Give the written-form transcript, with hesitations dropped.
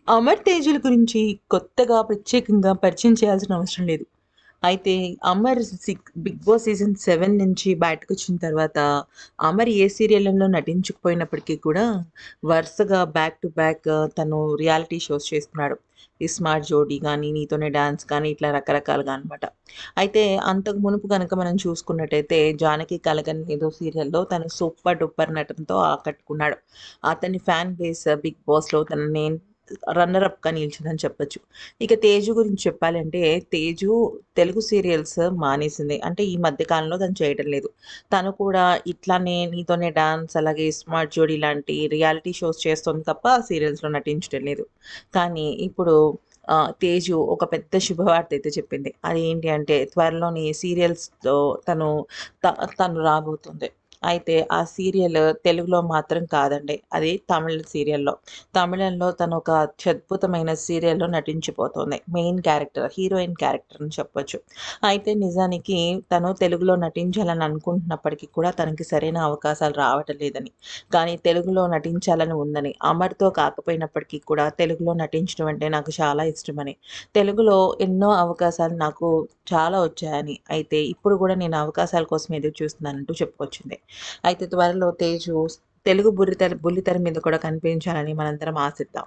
అమర్ తేజుల గురించి కొత్తగా ప్రత్యేకంగా పరిచయం చేయాల్సిన అవసరం లేదు. అయితే అమర్ 'బిగ్ బాస్' సీజన్ 7 నుంచి బయటకొచ్చిన తర్వాత అమర్ ఏ సీరియల్‌లో నటించకపోయినప్పటికీ కూడా వరుసగా బ్యాక్ టు బ్యాక్ తను రియాలిటీ షోస్ చేస్తున్నాడు. ఈ 'స్మార్ట్ జోడీ' గానీ, 'నీతోనే డాన్స్' కానీ ఇట్లా రకరకాలుగా అనమాట. అయితే అంతకు మునుపు గనక మనం చూసుకున్నట్టయితే 'జానకి కలగన్' ఏదో సీరియల్‌లో తను సూపర్ డూపర్ నటనతో ఆకట్టుకున్నాడు. అతని ఫ్యాన్ బేస్ 'బిగ్ బాస్‌లో' తనని రన్నర్ అప్‌గా నిలిచిందని చెప్పొచ్చు. ఇక 'తేజు' గురించి చెప్పాలంటే 'తేజు' తెలుగు సీరియల్స్ మానేసింది. అంటే ఈ మధ్య కాలంలో తను చేయడం లేదు. తను కూడా ఇట్లానే 'నీతోనే డాన్స్' అలాగే 'స్మార్ట్ జోడీ' లాంటి రియాలిటీ షోస్ చేస్తుంది తప్ప సీరియల్స్‌లో నటించడం లేదు. కానీ ఇప్పుడు 'తేజు' ఒక పెద్ద శుభవార్త అయితే చెప్పింది. అదేంటి అంటే త్వరలోనే సీరియల్స్‌తో తను తను రాబోతుంది. అయితే ఆ సీరియల్ తెలుగులో మాత్రం కాదండి. అది తమిళ్ సీరియల్‌లో. తమిళంలో తను ఒక అత్యద్భుతమైన సీరియల్‌లో నటించబోతోంది. మెయిన్ క్యారెక్టర్, హీరోయిన్ క్యారెక్టర్ అని చెప్పొచ్చు. అయితే నిజానికి తను తెలుగులో నటించాలని అనుకుంటున్నప్పటికీ కూడా తనకి సరైన అవకాశాలు రావటం లేదని. కానీ తెలుగులో నటించాలని ఉందని, అమర్‌తో కాకపోయినప్పటికీ కూడా తెలుగులో నటించడం అంటే నాకు చాలా ఇష్టమని, తెలుగులో ఎన్నో అవకాశాలు నాకు చాలా వచ్చాయని, అయితే ఇప్పుడు కూడా నేను అవకాశాల కోసం ఎదురు చూస్తున్నానంటూ చెప్పుకొచ్చింది. అయితే త్వరలో 'తేజు' తెలుగు బుల్లితెర మీద కూడా కనిపించాలని మనందరం ఆశిద్దాం.